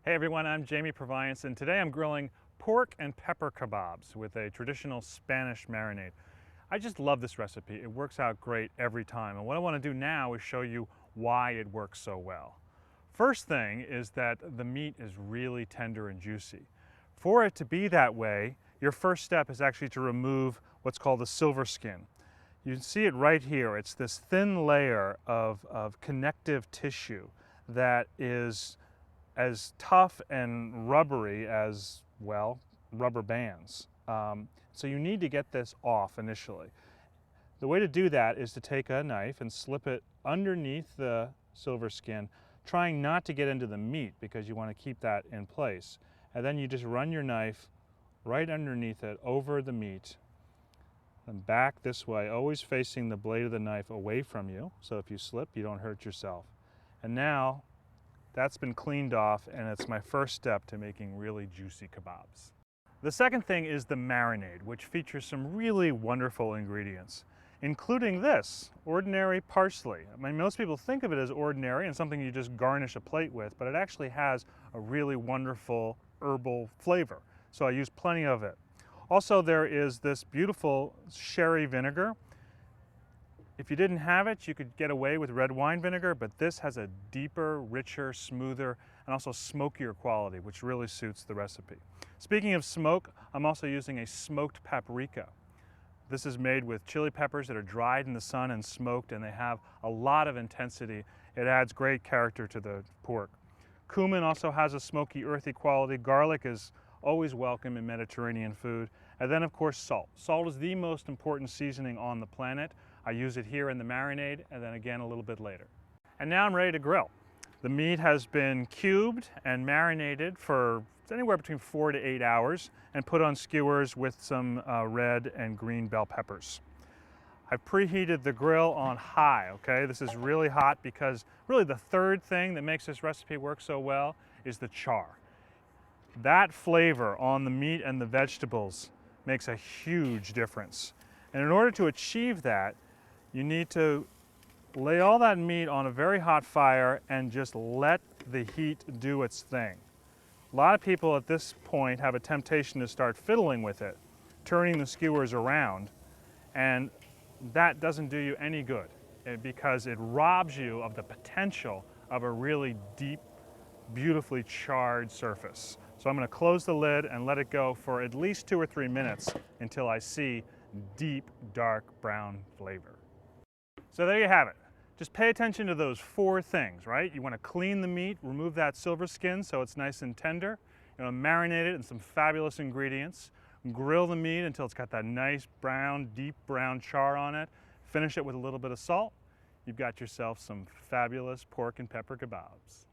Hey everyone, I'm Jamie Proviance, and today I'm grilling pork and pepper kebabs with a traditional Spanish marinade. I just love this recipe. It works out great every time. And what I want to do now is show you why it works so well. First thing is that the meat is really tender and juicy. For it to be that way, your first step is actually to remove what's called the silver skin. You can see it right here. It's this thin layer of connective tissue that is as tough and rubbery as, well, rubber bands. So you need to get this off initially. The way to do that is to take a knife and slip it underneath the silver skin, trying not to get into the meat because you want to keep that in place. And then you just run your knife right underneath it, over the meat, and back this way, always facing the blade of the knife away from you, so if you slip, you don't hurt yourself. And now, that's been cleaned off, and it's my first step to making really juicy kebabs. The second thing is the marinade, which features some really wonderful ingredients, including this, ordinary parsley. I mean, most people think of it as ordinary and something you just garnish a plate with, but it actually has a really wonderful herbal flavor, so I use plenty of it. Also, there is this beautiful sherry vinegar. If you didn't have it, you could get away with red wine vinegar, but this has a deeper, richer, smoother, and also smokier quality, which really suits the recipe. Speaking of smoke, I'm also using a smoked paprika. This is made with chili peppers that are dried in the sun and smoked, and they have a lot of intensity. It adds great character to the pork. Cumin also has a smoky, earthy quality. Garlic is always welcome in Mediterranean food. And then, of course, salt. Salt is the most important seasoning on the planet. I use it here in the marinade and then again a little bit later. And now I'm ready to grill. The meat has been cubed and marinated for anywhere between 4 to 8 hours and put on skewers with some red and green bell peppers. I've preheated the grill on high, okay? This is really hot because really the third thing that makes this recipe work so well is the char. That flavor on the meat and the vegetables makes a huge difference. And in order to achieve that, you need to lay all that meat on a very hot fire and just let the heat do its thing. A lot of people at this point have a temptation to start fiddling with it, turning the skewers around, and that doesn't do you any good because it robs you of the potential of a really deep, beautifully charred surface. So I'm going to close the lid and let it go for at least 2 or 3 minutes until I see deep, dark brown flavor. So there you have it. Just pay attention to those 4 things, right? You want to clean the meat, remove that silver skin so it's nice and tender. You want to marinate it in some fabulous ingredients. Grill the meat until it's got that nice brown, deep brown char on it. Finish it with a little bit of salt. You've got yourself some fabulous pork and pepper kebabs.